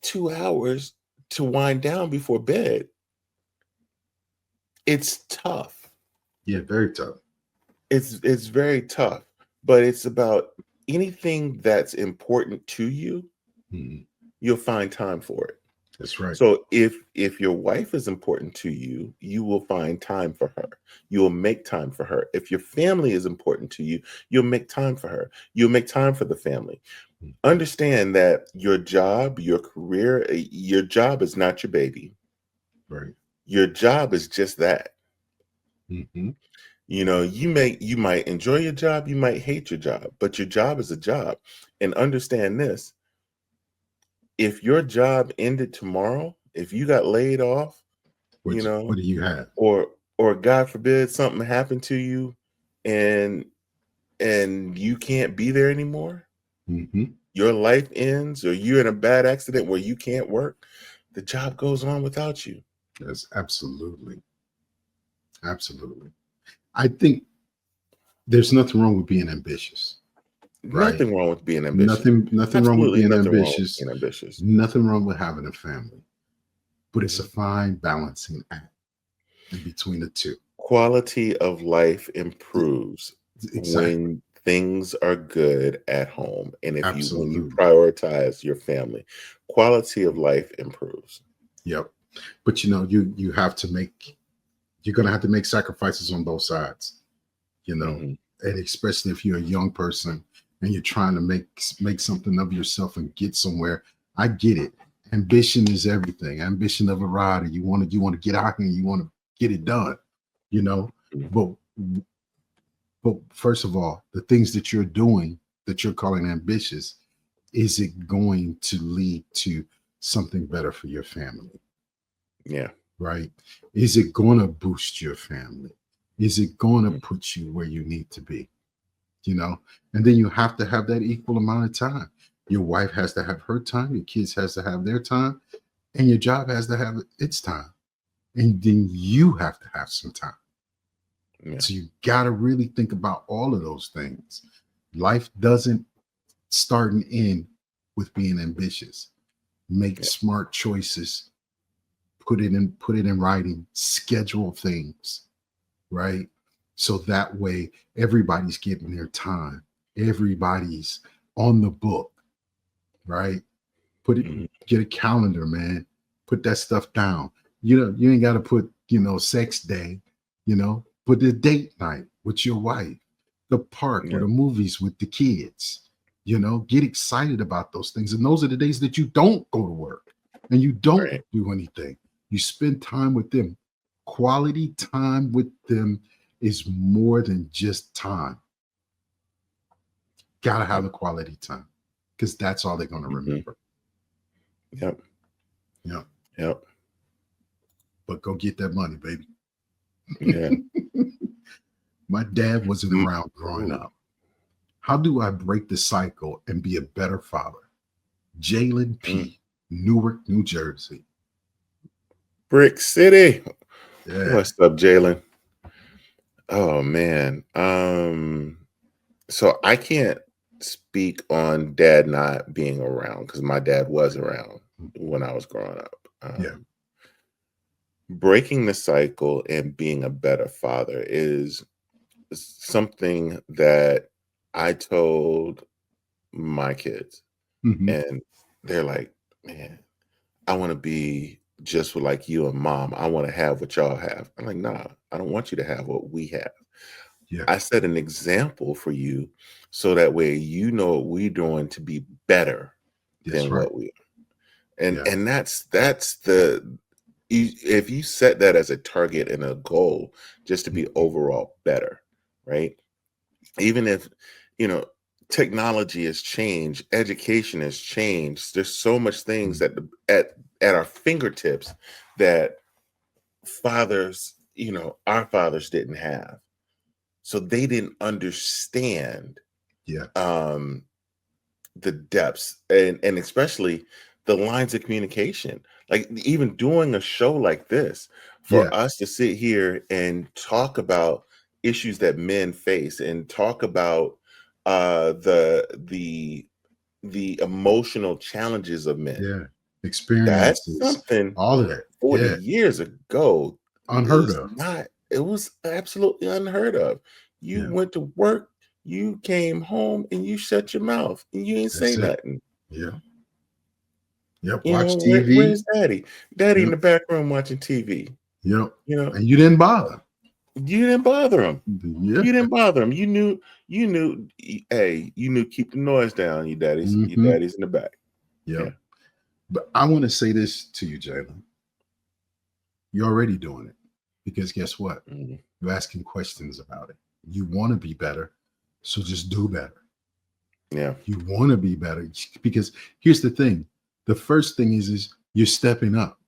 2 hours to wind down before bed. It's tough. Yeah, very tough. It's very tough, but it's about anything that's important to you, Mhm. you'll find time for it. That's right. So if your wife is important to you, you will find time for her. You'll make time for her. If your family is important to you, you'll make time for her. You'll make time for the family. Mhm. Understand that your job, your career, your job is not your baby. Right. Your job is just that. Hmm. You might enjoy your job, you might hate your job, but your job is a job. And understand this, if your job ended tomorrow, if you got laid off, you What know, do you have? or God forbid something happened to you and you can't be there anymore, Hmm. your life ends, or you're in a bad accident where you can't work, the job goes on without you. Yes, absolutely. Absolutely. I think there's nothing wrong with being ambitious, right? Nothing wrong with being ambitious. Nothing wrong with Absolutely being nothing wrong with ambitious. being ambitious. Nothing wrong with having a family. But it's a Mhm. fine balancing act in between the two. Quality of life improves Exactly. when things are good at home, and when you Absolutely. prioritize your family, quality of life improves. Yep. But you have to make you're gonna have to make sacrifices on both sides, you know, Hmm. and especially if you're a young person and you're trying to make something of yourself and get somewhere. I get it. Ambition is everything. Ambition of a rider. You want to get out here and you want to get it done, you know. But first of all, the things that you're doing that you're calling ambitious, is it going to lead to something better for your family? Yeah. Right? Is it going to boost your family? Is it going to Mm. put you where you need to be? You know, and then you have to have that equal amount of time. Your wife has to have her time, your kids has to have their time, and your job has to have its time. And then you have to have some time. Yeah. So you got to really think about all of those things. Life doesn't start and end with being ambitious. Make Yeah. smart choices, put it in writing, schedule things, right? So that way everybody's getting their time. Everybody's on the book, right? Mhm. Get a calendar, man. Put that stuff down. You ain't got to put, sex day, put the date night with your wife, the park or Yeah. the movies with the kids. Get excited about those things. And those are the days that you don't go to work and you don't Right. do anything. You spend time with them. Quality time with them is more than just time. Gotta have Yep. the quality time because that's all they're gonna Mhm. remember. Yep. Yeah. Yep. But go get that money, baby. Yeah. My dad wasn't Mm. around growing Ooh. up. How do I break the cycle and be a better father? Jalen Mm. P., Newark, New Jersey. Brick City. Yeah. What's up, Jalen? Oh man. So I can't speak on dad not being around because my dad was around when I was growing up. Yeah. Breaking the cycle and being a better father is something that I told my kids, Mhm. and they're like, "Man, I want to be just like you and mom. I want to have what y'all have." I'm like, "Nah, I don't want you to have what we have. Yeah. I set an example for you so that way you know what we're doing to be better That's than right. what we are." And Yeah. that's if you set that as a target and a goal just to be Mhm. overall better, right? Even if, you know, technology has changed, education has changed. There's so much things Mhm. at our fingertips that our fathers didn't have. So they didn't understand Yeah. um the depths and especially the lines of communication. Like even doing a show like this, Yeah. for us to sit here and talk about issues that men face and talk about the emotional challenges of men. Yeah. That's Experiences, something all of that. 40 Yeah. years ago Unheard is of. not, it was absolutely unheard of. You Yeah. went to work, you came home, and you shut your mouth and you ain't say That's it. nothing. Yeah. Yep. You know, Watch TV. where's daddy? Daddy in Yep. the back room watching TV. Yep. You know, And you didn't bother. you didn't bother him. Yeah. You didn't bother him. You knew, hey, you knew keep the noise down. Your daddy's in the back. Yep. Yeah. But I want to say this to you, Jalen. You're already doing it because guess what? Mhm. You're asking questions about it. You want to be better, so just do better. Yeah. You want to be better because here's the thing. The first thing is you're stepping up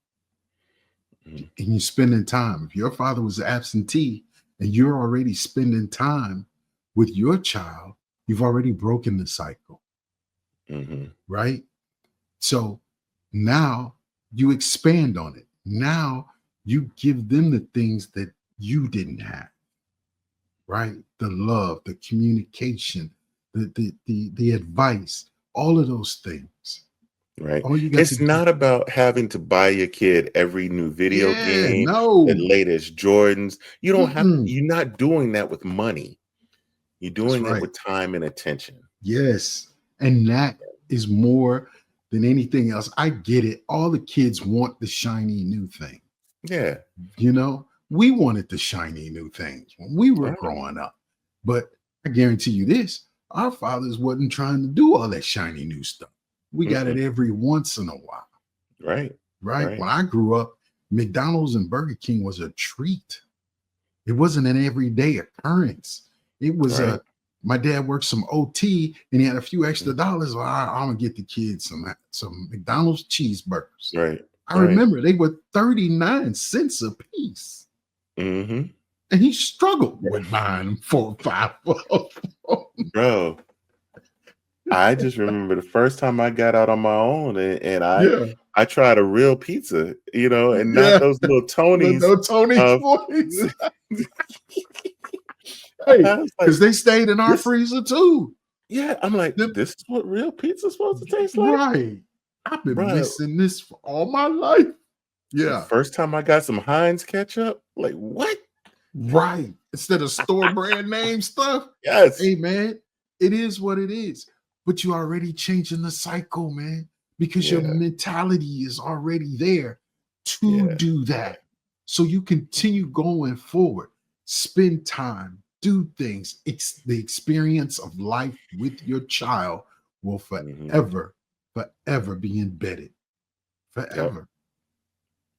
Mhm. and you're spending time. If your father was absentee and you're already spending time with your child, you've already broken the cycle, Mhm. right? So now you expand on it. Now you give them the things that you didn't have, right? The love, the communication, the advice, all of those things. Right. All you got to It's do. not about having to buy your kid every new video Yeah, game, the no. latest Jordans. You don't have, Mm-mm. you're not doing that with money. You're That's doing it right. with time and attention. Yes. And that is more than anything else. I get it. All the kids want the shiny new thing. Yeah. You know, we wanted the shiny new things when we were Right. growing up. But I guarantee you this, our fathers wasn't trying to do all that shiny new stuff. We got it every once in a while. Right. Right. Right. When I grew up, McDonald's and Burger King was a treat. It wasn't an everyday occurrence. It was Right. my dad worked some OT and he had a few extra dollars. Well, I'm gonna get the kids some McDonald's cheeseburgers. Right. I remember they were 39 cents a piece. Mm-hmm. And he struggled with buying them 4 or 5 of them. Bro, I just remember the first time I got out on my own and Yeah. I tried a real pizza, you know, and not Yeah. those little Tonys. No Tony's voice. Hey, I was like, because they stayed in our this, freezer too. yeah, I'm like, The- this is what real pizza's supposed to taste like? Right. I've been Bro, missing this for all my life. the Yeah. first time I got some Heinz ketchup, like, what? Right. Instead of store brand name stuff. Yes. Hey, man, it is what it is. But you're already changing the cycle, man, because your Yeah. mentality is already there to Yeah. do that. So you continue going forward, spend time, do things. The experience of life with your child will forever, forever be embedded. Forever.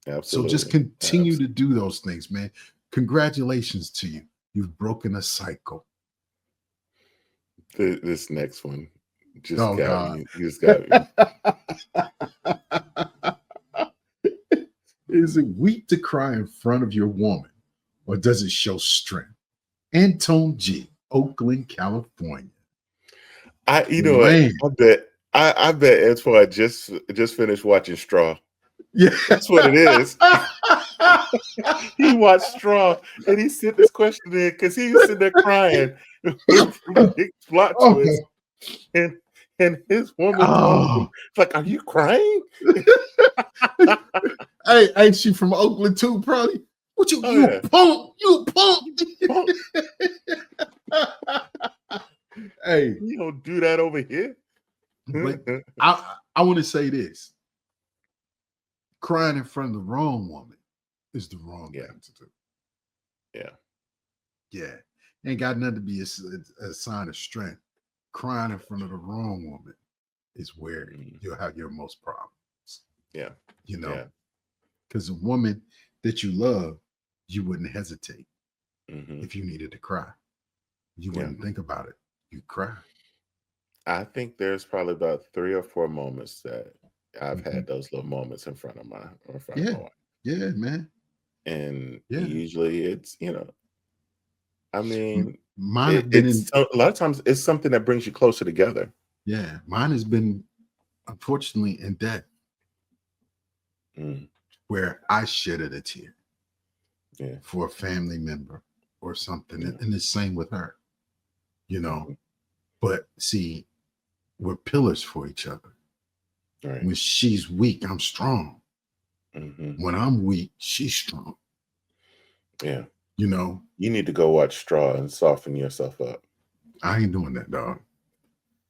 Absolutely. So just continue to do those things, man. Congratulations to you. You've broken a cycle. This next one just Oh, got God. me. Just got me. Is it weak to cry in front of your woman, or does it show strength? Antone G, Oakland, California. You know what? I bet Antoine just finished watching Straw. Yeah, That's what it is. He watched Straw and he sent this question in because he was sitting there crying from the big plot twist. And his woman told him, it's like, are you crying? Hey, ain't she from Oakland too, probably? What you punk? You punk. Hey, you don't do that over here. But I want to say this. Crying in front of the wrong woman is the wrong thing to do. Yeah. Yeah. Ain't got nothing to be a sign of strength. Crying in front of the wrong woman is where you'll have your most problems. Yeah. You know, because a woman that you love, you wouldn't hesitate if you needed to cry. You wouldn't think about it. You'd cry. I think there's probably about 3 or 4 moments that I've had those little moments in front of my wife. Yeah, man. And usually it's, I mean, mine have been a lot of times it's something that brings you closer together. Yeah, mine has been unfortunately in debt. where I shedded a tear Yeah. for a family member or something. Yeah. And the same with her, you know. Mhm. But see, we're pillars for each other. Right. When she's weak, I'm strong. Mm-hmm. When I'm weak, she's strong. Yeah. You know, You need to go watch Straw and soften yourself up. I ain't doing that, dog.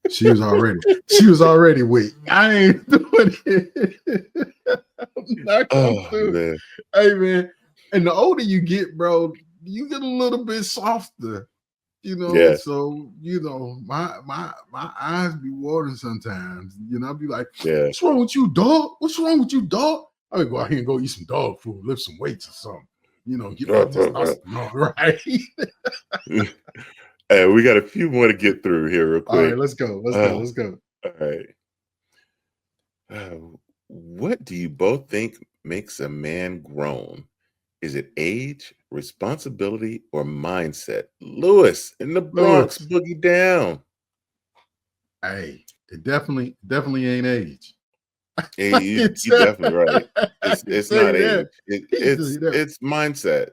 She was already weak. I ain't doing it. I'm not gonna Oh, do it. man. Hey, man. And the older you get, bro, you get a little bit softer. You know, Yeah. so my eyes be watering sometimes. You know, I'll be like, Yeah. "What's wrong with you, dog? What's wrong with you, dog?" I would go out here and go eat some dog food, lift some weights or something. You know, get my testosterone right. Hey, we got a few more to get through here, real All right, quick. let's go. Uh, Let's go. All right. What do you both think makes a man grown? Is it age, responsibility, or mindset? Lewis in the Bronx, Lewis. boogie down. Hey, it definitely ain't age. Yeah, I can you're tell, definitely right. I It's can it's tell not you age. that. He can tell you that. It's mindset.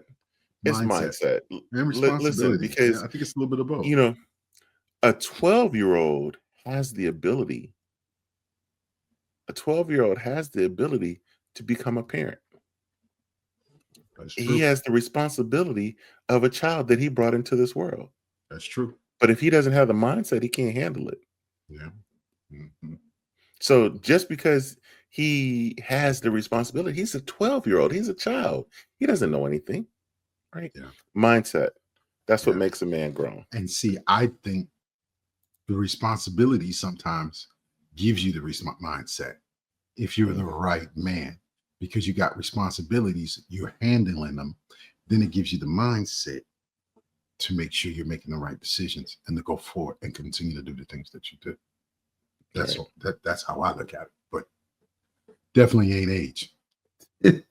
It's Mindset mindset. and Listen, responsibility. Yeah, because I think it's a little bit of both. you know, a 12-year-old has the ability. A 12-year-old has the ability to become a parent. That's He true. has the responsibility of a child that he brought into this world. That's true. But if he doesn't have the mindset, he can't handle it. Yeah. Mm-hmm. So just because he has the responsibility, he's a 12-year-old, he's a child. He doesn't know anything, right? Yeah. Mindset. That's what Yeah. makes a man grown. And see, I think the responsibility sometimes gives you the mindset if you're the right man, because you got responsibilities, you're handling them. Then it gives you the mindset to make sure you're making the right decisions and to go forward and continue to do the things that you do. That's Right. that's how I look at it. But definitely ain't age.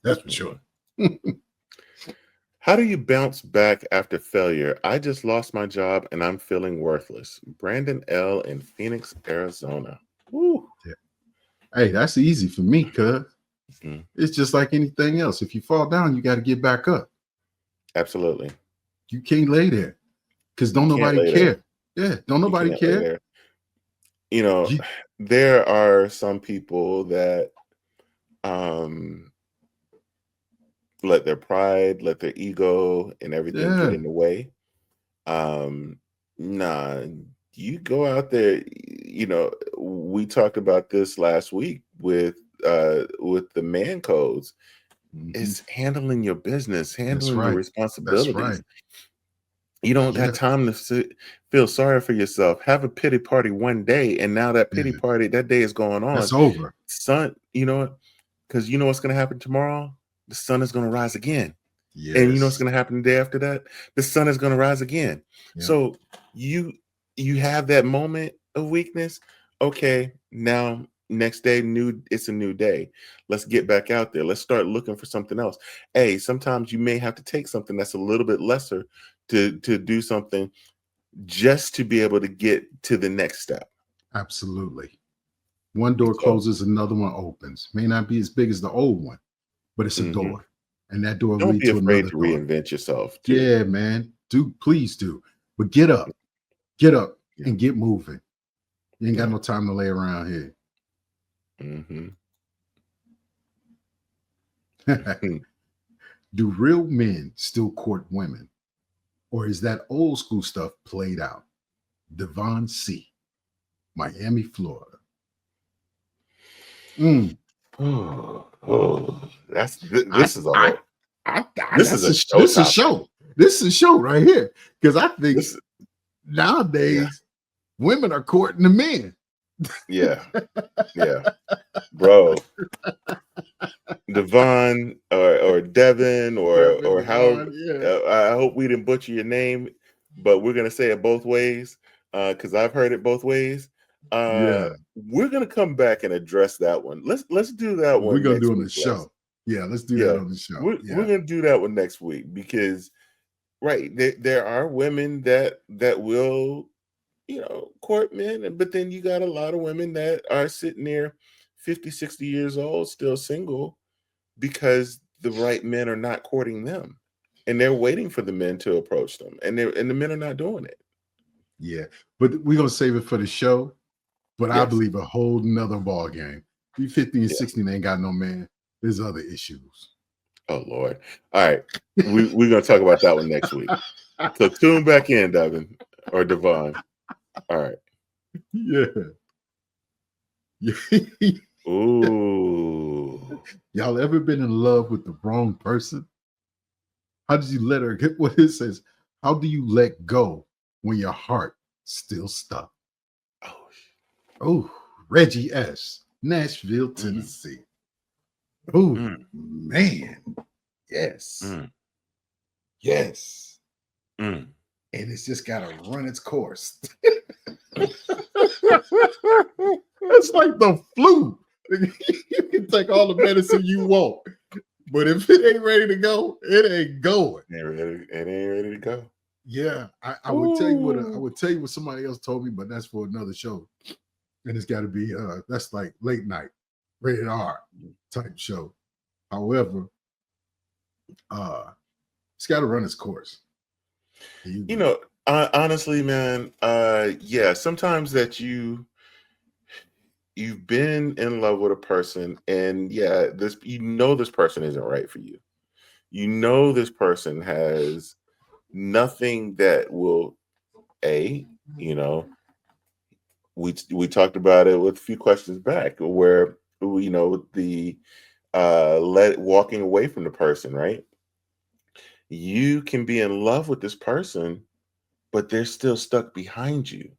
That's for sure. How do you bounce back after failure? I just lost my job and I'm feeling worthless. Brandon L. in Phoenix, Arizona. Woo. Yeah. Hey, that's easy for me, cuz Mhm. it's just like anything else. If you fall down, you got to get back up. Absolutely. You can't lay there because You don't can't nobody lay there. care. Yeah, don't You nobody can't lay care. there. You know, You, there are some people that um let their pride, let their ego and everything get yeah, in the way. Um, nah, you go out there, we talked about this last week with the man codes. mhm. It's handling your business, That's handling your right. That's responsibilities. right. You don't got Yeah, time to feel sorry for yourself. Have a pity party one day, and now that pity yeah. party, that day is going on. That's over. Sun, because you know what's going to happen tomorrow? The sun is going to rise again. And you know what's Yes. going to happen the day after that? The sun is going to rise again. Yeah. So you have that moment of weakness. Okay, now next day, it's a new day. Let's get back out there. Let's start looking for something else. Hey, sometimes you may have to take something that's a little bit lesser to do something just to be able to get to the next step. Absolutely. One door So closes, another one opens. May not be as big as the old one, but it's a mhm. door. And that door will Don't lead be to afraid another to door. reinvent yourself too. Yeah, man. Do please do. But get up Yeah. and get moving. You ain't got Yeah. no time to lay around here. Hmm. Do real men still court women? Or is that old school stuff played out? Devon C., Miami, Florida. Mm. I, This is a I, whole this is a show this is a topic. show. This is a show right here. Because I think This yeah, nowadays women are courting the men. yeah, yeah, bro. Devon or Devin Devin, or how Devon, yeah. I hope we didn't butcher your name, but we're gonna say it both ways because I've heard it both ways. Yeah. We're gonna come back and address that one. Let's do that We're one gonna next do it on week, the Les. show. Yeah, let's do that Yeah, on the show. we're Yeah. gonna do that one next week because right there are women that will court men, but then you got a lot of women that are sitting there 50, 60 years old, still single, because the right men are not courting them, and they're waiting for the men to approach them, and the men are not doing it. Yeah, but we're gonna save it for the show. But I Yes. believe a whole nother ball game. You 50 and Yeah. 16 ain't got no man. There's other issues. Oh Lord! All right, we're gonna talk about that one next week. So tune back in, Devin or Devon. All right. Yeah. Ooh. Y'all ever been in love with the wrong person? How did you let her get what it says? How do you let go when your heart still stuck? Oh, Reggie S., Nashville, Tennessee. Oh, man. Yes. Yes. And it's just got to run its course. It's like the flu. You can take all the medicine you want, but if it ain't ready to go, it ain't going. It ain't ready to go. Yeah, I would tell you what somebody else told me, but that's for another show. And it's got to be that's like late night, rated R type show. However, it's got to run its course. You know, honestly, man, yeah, sometimes that you've been in love with a person, and yeah, this person isn't right for you. You know this person has nothing that will we talked about it with a few questions back where the walking away from the person, right? You can be in love with this person, but they're still stuck behind you.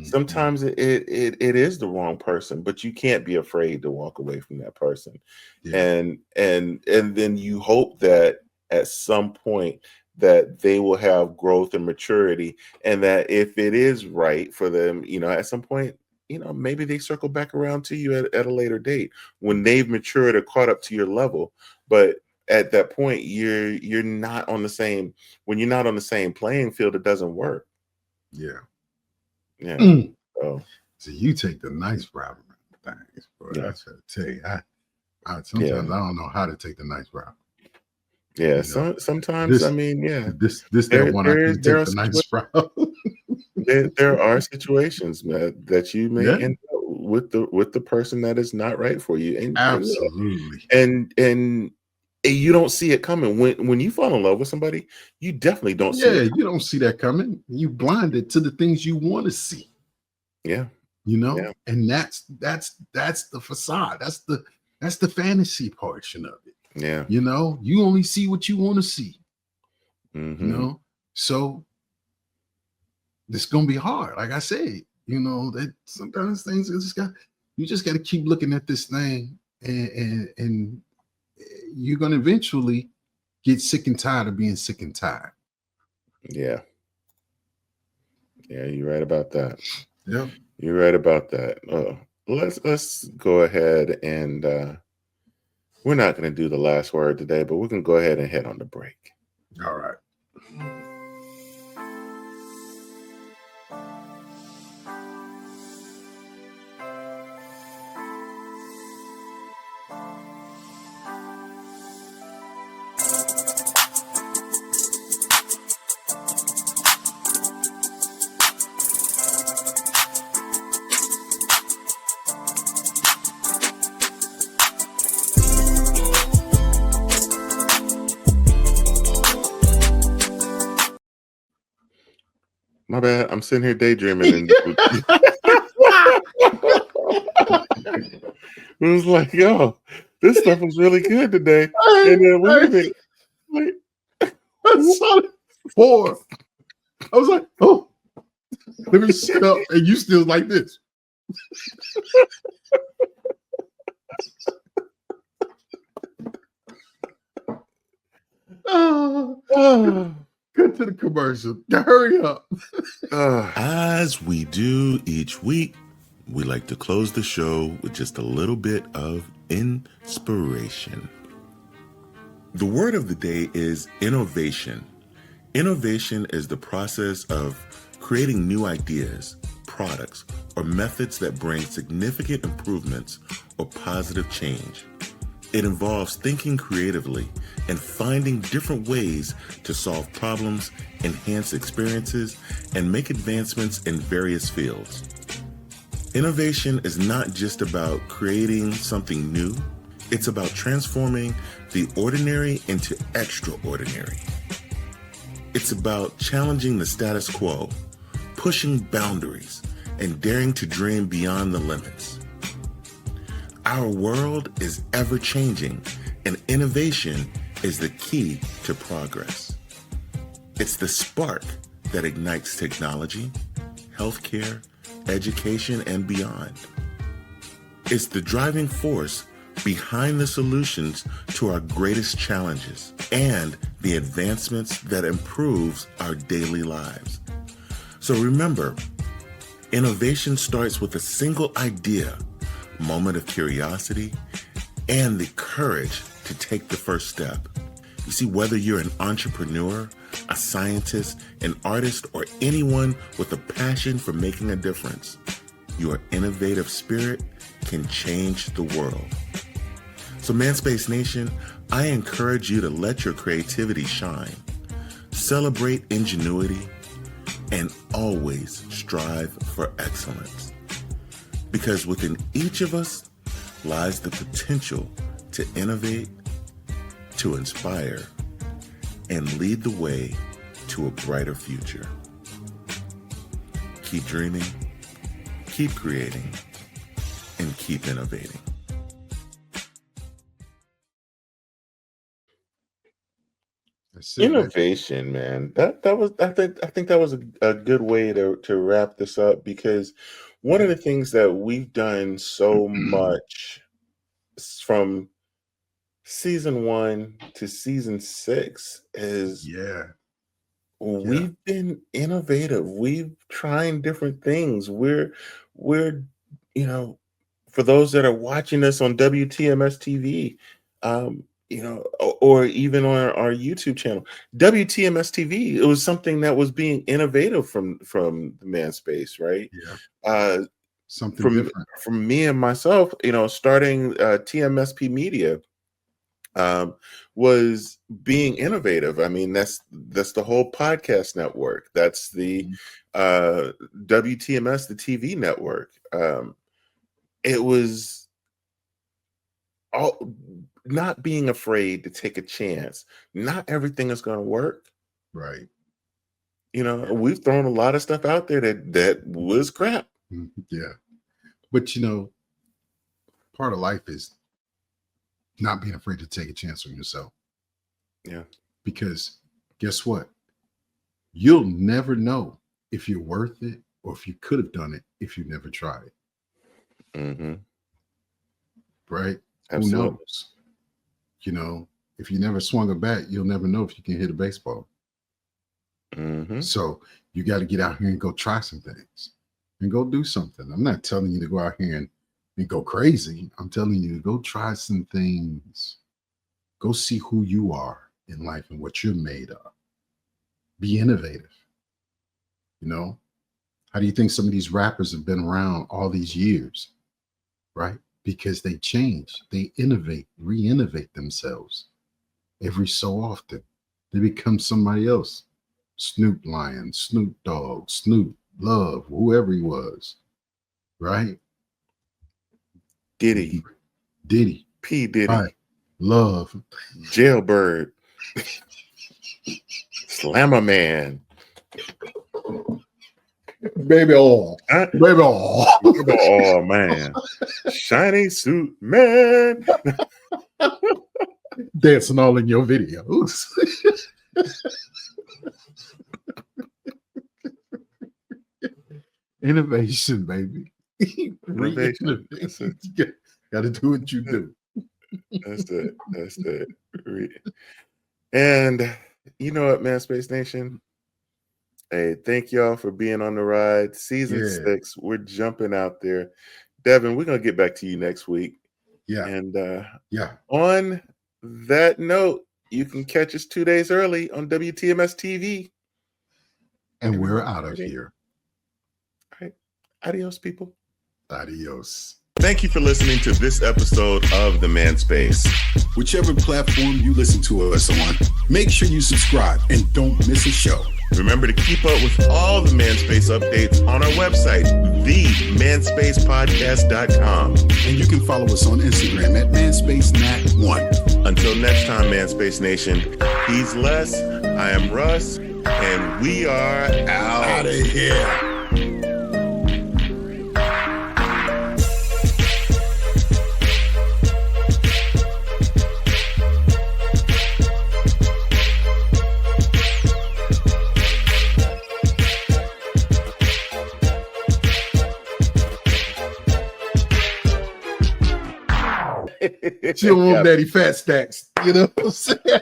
Sometimes it is the wrong person, but you can't be afraid to walk away from that person. Yeah. And then you hope that at some point that they will have growth and maturity, and that if it is right for them, at some point, maybe they circle back around to you at a later date when they've matured or caught up to your level. But at that point, you're not on the same. When you're not on the same playing field, it doesn't work. Yeah. Yeah. So you take the nice route around things, bro. Yeah. I try to tell you, I sometimes I don't know how to take the nice route. Yeah, sometimes this, I mean, yeah. That one I can take the nice route. There are situations, man, that you may end up with the person that is not right for you, and absolutely, and you don't see it coming when you fall in love with somebody. You definitely don't see it. You don't see that coming. You blinded to the things you want to see. Yeah, and that's the facade. That's the fantasy portion of it. Yeah, you only see what you want to see. So it's gonna be hard. Like I said, that sometimes things you just got to keep looking at this thing, and you're gonna eventually get sick and tired of being sick and tired. Yeah, you're right about that. Yeah, you're right about that. Let's go ahead and we're not going to do the last word today, but we can go ahead and head on the break. All right. My bad. I'm sitting here daydreaming, and it was like, yo, this stuff was really good today. And then wait, I saw it 4. I was like, oh, let me sit up, and you still like this. Get to the commercial. Hurry up. As we do each week, we like to close the show with just a little bit of inspiration. The word of the day is innovation. Innovation is the process of creating new ideas, products, or methods that bring significant improvements or positive change. It involves thinking creatively and finding different ways to solve problems, enhance experiences, and make advancements in various fields. Innovation is not just about creating something new, it's about transforming the ordinary into extraordinary. It's about challenging the status quo, pushing boundaries, and daring to dream beyond the limits. Our world is ever-changing, and innovation is the key to progress. It's the spark that ignites technology, healthcare, education, and beyond. It's the driving force behind the solutions to our greatest challenges and the advancements that improves our daily lives. So remember, innovation starts with a single idea, moment of curiosity, and the courage to take the first step. You see, whether you're an entrepreneur, a scientist, an artist, or anyone with a passion for making a difference, your innovative spirit can change the world. So Manspace Nation, I encourage you to let your creativity shine, celebrate ingenuity, and always strive for excellence. Because within each of us lies the potential to innovate, to inspire, and lead the way to a brighter future. Keep dreaming, keep creating, and keep innovating. Innovation, man. That was I think that was a good way to wrap this up, because one of the things that we've done so much from season 1 to season 6 is we've been innovative. We've trying different things. We're you know, for those that are watching us on WTMS TV, or even on our YouTube channel, WTMS TV, it was something that was being innovative from the man space, right? Something From different. from me and myself, starting TMSP Media, was being innovative. I mean, that's the whole podcast network. That's the WTMS, the TV network. It was all not being afraid to take a chance. Not everything is going to work. Right. We've thrown a lot of stuff out there that was crap. Yeah. But part of life is not being afraid to take a chance on yourself. Yeah. Because guess what? You'll never know if you're worth it or if you could have done it if you never tried. Mm-hmm. Right? Absolutely. Who knows? If you never swung a bat, you'll never know if you can hit a baseball. Mm-hmm. So you got to get out here and go try some things and go do something. I'm not telling you to go out here and go crazy. I'm telling you to go try some things. Go see who you are in life and what you're made of. Be innovative. How do you think some of these rappers have been around all these years? Right? Because they change, they innovate, re-innovate themselves every so often. They become somebody else. Snoop Lion, Snoop Dogg, Snoop Love, whoever he was. Right? Diddy. P. Diddy. Right. Love. Jailbird. Slammer Man. Baby oil. Baby oil. Oh man. Shiny suit man. Dancing all in your videos. Innovation, baby. Innovation. Got to do what you do. That's it. And you know what, man, Space Nation? Hey, thank y'all for being on the ride. Season 6, we're jumping out there. Devin, we're going to get back to you next week. Yeah. And on that note, you can catch us 2 days early on WTMS TV. And we're out of here. All right. Adios, people. Adios. Thank you for listening to this episode of The Man Space. Whichever platform you listen to us on, make sure you subscribe and don't miss a show. Remember to keep up with all the Man Space updates on our website, themanspacepodcast.com. And you can follow us on Instagram at manspacenat1. Until next time, Man Space Nation, he's Les, I am Russ, and we are out of here. Chill, daddy, fat stacks. You know what I'm saying?